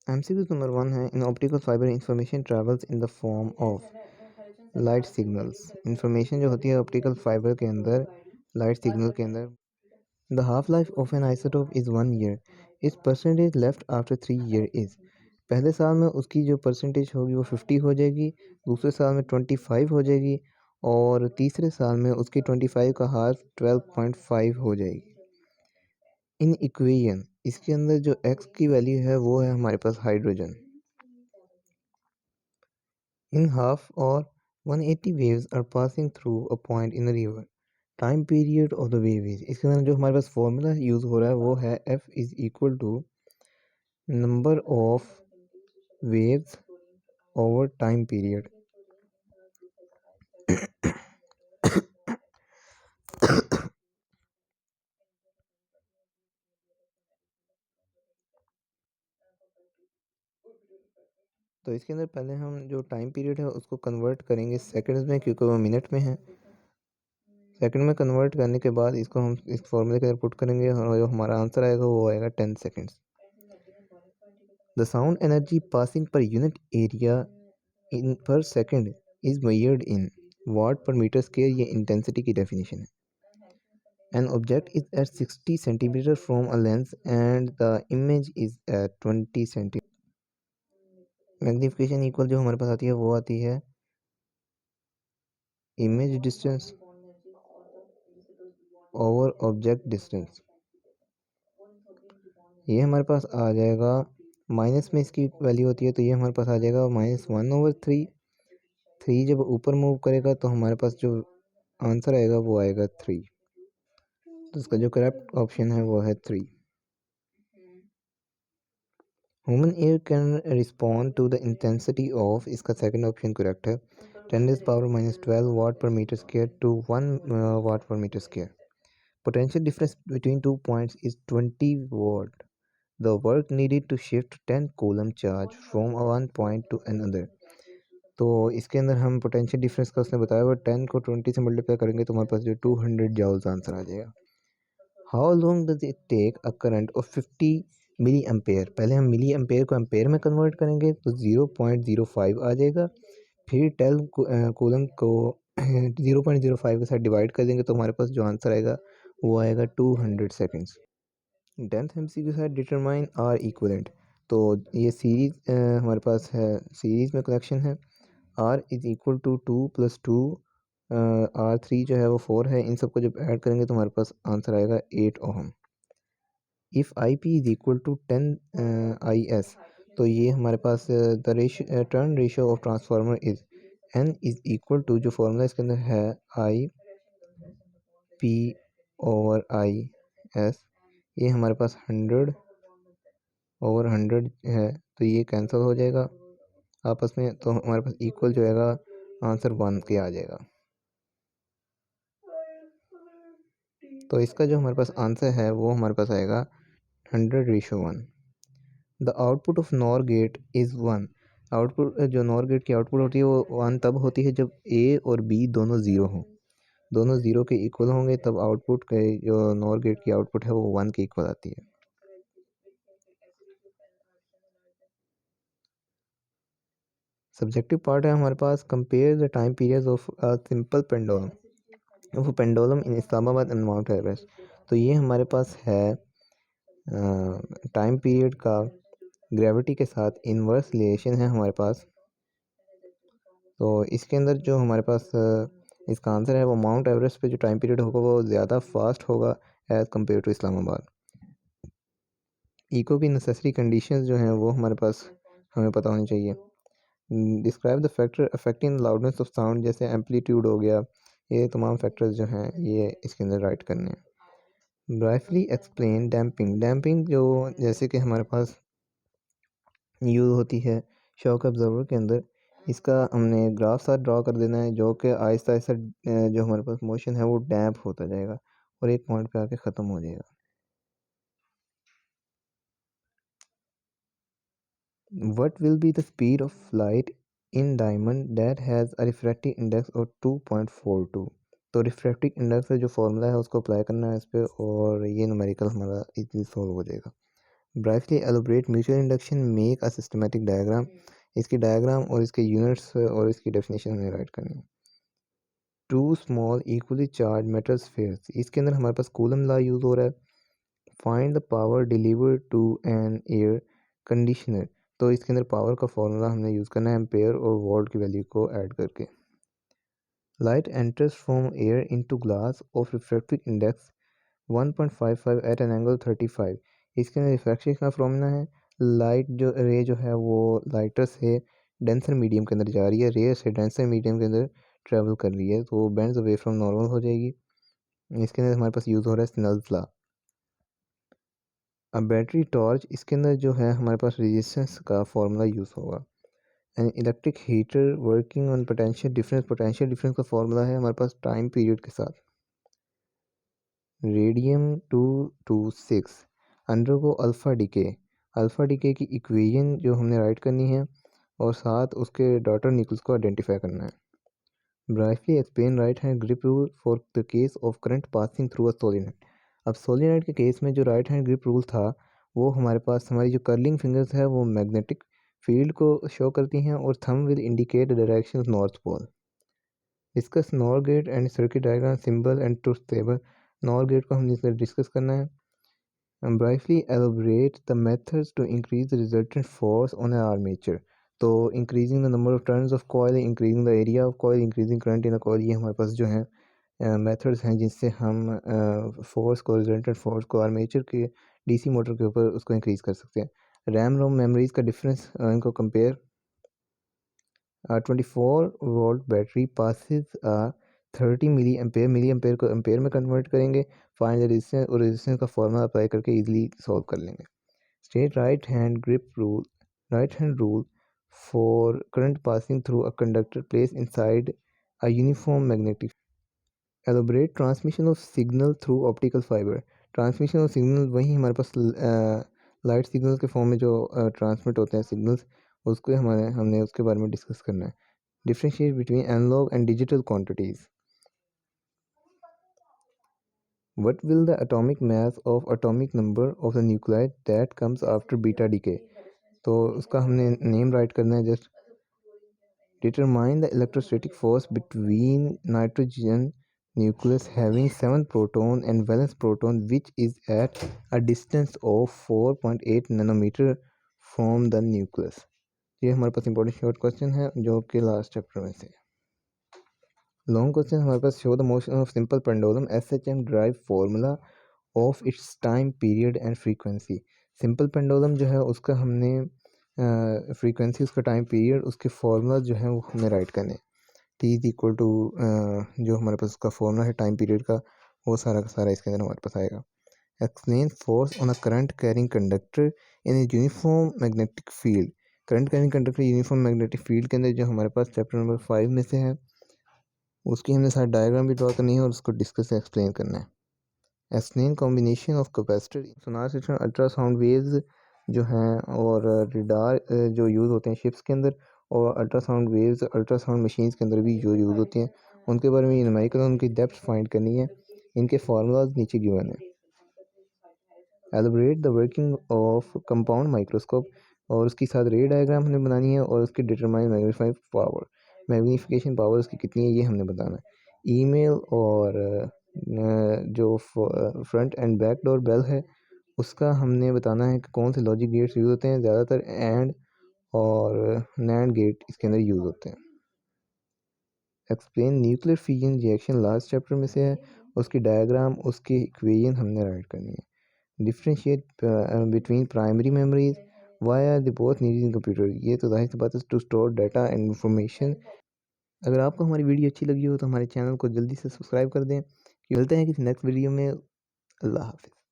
MCQ number 1 है, in optical fibre information travels in the form of light signals. Information जो होती है optical fibre के अंदर, लाइट सिग्नल के अंदर। The half life of an isotope is 1 year. इस percentage left after 3 year is. पहले साल में उसकी जो परसेंटेज होगी वो 50 हो जाएगी, दूसरे साल में 25 हो जाएगी, और तीसरे साल में उसकी 25 का हाफ 12.5 हो जाएगी। इन इक्वेशन इसके अंदर जो x की वैल्यू है वो है हमारे पास हाइड्रोजन। इन हाफ और 180 waves are passing through a point in a river. Time period of the wave is, इसके अंदर जो हमारे पास फॉर्मूला यूज़ हो रहा है वो है F is equal to number of waves over time period. तो इसके अंदर पहले हम जो टाइम पीरियड है उसको कन्वर्ट करेंगे सेकंड्स में, क्योंकि वो मिनट में है। सेकंड में कन्वर्ट करने के बाद इसको हम इस फॉर्मूले के अंदर पुट करेंगे और जो हमारा आंसर आएगा वो आएगा 10 seconds. The sound energy passing per unit area in पर सेकंड इज मेजर्ड इन वाट पर मीटर स्क्वायर, ये इंटेंसिटी की डेफिनेशन है। An object is at 60 centimeter from a lens and the image is at 20 centimeter. Magnification equal जो हमारे पास आती है वो आती है image distance over object distance. ये हमारे पास आ जाएगा, माइनस में इसकी वैल्यू होती है तो ये हमारे पास आ जाएगा -1/3। 3 जब ऊपर मूव करेगा तो हमारे पास जो आंसर आएगा वो आएगा 3। तो इसका जो करेक्ट ऑप्शन है वो है 3। Human ear can respond to the intensity of, इसका सेकंड ऑप्शन करेक्ट है, 10⁻⁻12 वाट पर मीटर स्क्वायर टू 1 वाट पर metre square. Potential difference between 2 points is 20 watt. The work needed to shift 10 coulomb charge from one point to another. तो इसके अंदर हम potential difference का उसने बताया हुआ 10 को 20 से मल्टीप्लाई करेंगे तो हमारे पास जो 200 जॉल्स आंसर आ जाएगा। How long does it take a current of 50 milli ampere. पहले हम मिली एम्पेयर को एम्पेयर में कन्वर्ट करेंगे तो 0.05 आ जाएगा, फिर 10 कूलम को 0.05 के साथ डिवाइड कर देंगे तो हमारे पास जो आंसर आएगा वो आएगा 200 सेकेंड्स। 10th MCQ के साथ डिटरमाइन आर इक्वलेंट। तो ये सीरीज हमारे पास है, सीरीज में कनेक्शन है। Are is equal to 2 + 2, R3 जो है वो 4 है, इन सबको जब ऐड करेंगे तो हमारे पास आंसर आएगा 8 ohm. If I P is equal to 10 IS, तो ये हमारे पास the turn ratio of transformer is N is equal to, जो फॉर्मूला इसके अंदर है IP/IS, ये हमारे पास 100/100 है, तो ये कैंसिल हो जाएगा आपस में, तो हमारे पास इक्वल जो आएगा आंसर 1 के आ जाएगा। तो इसका जो हमारे पास आंसर है वो हमारे पास आएगा 100:1। The output of NOR gate is 1। Output जो नॉर गेट की आउटपुट होती है वो 1 तब होती है जब A और B दोनों ज़ीरो हों, दोनों ज़ीरो के इक्वल होंगे तब आउटपुट के जो नॉर गेट की आउटपुट है वो 1 के इक्वल आती है। सब्जेक्टिव पार्ट है हमारे पास, compare the time period of a simple pendulum of pendulum in Islamabad and Mount Everest. तो ये हमारे पास है टाइम पीरियड का ग्रेविटी के साथ इन्वर्स रिलेशन है हमारे पास। तो इसके अंदर जो हमारे पास इसका आंसर है वो माउंट एवरेस्ट पे जो टाइम पीरियड होगा वो ज़्यादा फास्ट होगा as compare to Islamabad. Echo की नेसेसरी कंडीशंस जो हैं वो हमारे पास हमें पता होनी चाहिए। Describe the factor affecting loudness of sound, जैसे एम्पलीट्यूड हो गया, ये तमाम फैक्टर्स जो हैं ये इसके अंदर राइट करने हैं। Brightly explain damping. डैम्पिंग जो जैसे कि हमारे पास यूज़ होती है शॉक ऑब्जर्वर के अंदर, इसका हमने ग्राफ साथ ड्रॉ कर देना है जो कि आहिस्ता आहिस्ता जो हमारे पास मोशन है वो डैम्प होता जाएगा और एक पॉइंट पे आके ख़त्म हो जाएगा। What will be the speed of light in diamond that has a refractive index of 2.42? तो रिफ्रैक्टिव इंडेक्स से जो फॉर्मूला है उसको अप्लाई करना है इस पे और ये न्यूमेरिकल हमारा इजीली सॉल्व हो जाएगा। Brightly elaborate mutual induction, make a systematic diagram. इसकी डायग्राम और इसके यूनिट्स और इसकी डेफिनेशन हमें राइट करनी है। Two small equally charge metal spheres, इसके अंदर हमारे पास कूलम लॉ यूज़ हो रहा है। Find the power delivered to an air conditioner, तो इसके अंदर पावर का फॉर्मूला हमने यूज़ करना है एम्पेयर और वोल्ट की वैल्यू को ऐड करके। Light enters from air into glass of refractive index 1.55 at an angle 35। इसके अंदर रिफ्रैक्शन का फॉर्मूला है, लाइट जो रे जो है वो लाइटर से डेंसर मीडियम के अंदर जा रही है, रे से डेंसर मीडियम के अंदर ट्रेवल कर रही है, तो वो बेंड्स अवे फ्रॉम नॉर्मल हो जाएगी। इसके अंदर हमारे पास यूज़ हो रहा है स्नेल्स लॉ। अब बैटरी टॉर्च, इसके अंदर जो है हमारे पास रेजिस्टेंस का फॉर्मूला यूज़ होगा। An electric heater working on potential difference का फॉर्मूला है हमारे पास टाइम पीरियड के साथ। रेडियम 226 अंडरगो अल्फ़ा डीके की इक्वेशन जो हमने राइट करनी है और साथ उसके डॉटर निकल्स को आइडेंटिफाई करना है। Brightly explain right hand grip rule for the case of current passing through a solenoid. अब सोलेनोइड के केस में जो राइट हैंड ग्रिप रूल था वो हमारे पास हमारी जो कर्लिंग फिंगर्स है वो मैग्नेटिक फील्ड को शो करती हैं और thumb will indicate the direction of north pole. Discuss NOR gate and circuit diagram symbol and truth table. NOR gate को हमने डिस्कस करना है। Briefly elaborate the methods to increase the resultant force on an armature। तो increasing the number of turns of coil, increasing the area of coil, increasing current in a coil, ये हमारे पास जो है methods हैं जिससे हम फोर्स को resultant force को आर्मेचर के डीसी मोटर के ऊपर उसको इंक्रीज कर सकते हैं। रैम रोम मेमोरीज का डिफरेंस इनको compare. 24 volt battery passes 30 milli ampere को एम्पेयर में कन्वर्ट करेंगे। फाइंड द रेजिस्टेंस और रेजिस्टेंस का फॉर्मूला अप्लाई करके इजीली सॉल्व कर लेंगे। State right hand rule for current passing through a conductor place inside a uniform magnetic. Elaborate transmission of signal through optical fibre. Transmission of signal वही हमारे पास light signal के form में जो transmit होते हैं signals, उसको हमने उसके बारे में डिस्कस करना है। Differentiate between analog and digital quantities. What will the atomic mass of atomic number of the nuclei that comes after beta decay? तो उसका हमने नेम राइट करना है just. Determine the electrostatic force between nitrogen nucleus having 7 proton and valence proton which is at a distance of 4.8 nanometer from the nucleus। ये हमारे पास important short question है जो कि लास्ट चैप्टर में से। लॉन्ग क्वेश्चन हमारे पास show the motion of simple pendulum SHM drive formula of its time period and frequency. Simple pendulum जो है उसका हमने फ्रीक्वेंसी उसका टाइम पीरियड उसके फार्मूला जो है वो हमें राइट करने। टी इज इक्वल टू जो हमारे पास उसका फार्मूला है टाइम पीरियड का वो सारा का सारा इसके अंदर हमारे पास आएगा। Explain force on a current carrying conductor in a uniform magnetic field. Current carrying conductor uniform magnetic field के अंदर जो हमारे पास चैप्टर नंबर 5 में से है उसकी हमने सारी डायग्राम भी ड्रॉ करनी है और उसको डिस्कस एक्सप्लेन करना है। Explain combination of capacitor sonar system ultrasound waves जो हैं और रिडार जो यूज़ होते हैं शिप्स के अंदर और अल्ट्रासाउंड वेव्स अल्ट्रासाउंड मशीन्स के अंदर भी जो यूज़ होती हैं उनके बारे में न्यूमेरिकल उनकी डेप्थ फाइंड करनी है। इनके फार्मूलाज नीचे गिवन है। एलिब्रेट the working of compound microscope और उसकी साथ रे डायग्राम हमने बनानी है और उसकी determine magnifying power magnification power उसकी कितनी है ये हमने बताना है। ईमेल और जो front and back door bell है उसका हमने बताना है कि कौन से लॉजिक गेट्स यूज़ होते हैं। ज़्यादातर एंड और नैंड गेट इसके अंदर यूज़ होते हैं। Explain nuclear fission reaction last chapter में से है, उसकी डायग्राम उसकी इक्वेशन हमने राइट करनी है। Differentiate between primary memories why are the both needed in computer. ये तो जाहिर सी बात है to store data and information. अगर आपको हमारी वीडियो अच्छी लगी हो तो हमारे चैनल को जल्दी से सब्सक्राइब कर दें। मिलते हैं किसी नेक्स्ट वीडियो में। अल्लाह हाफिज़।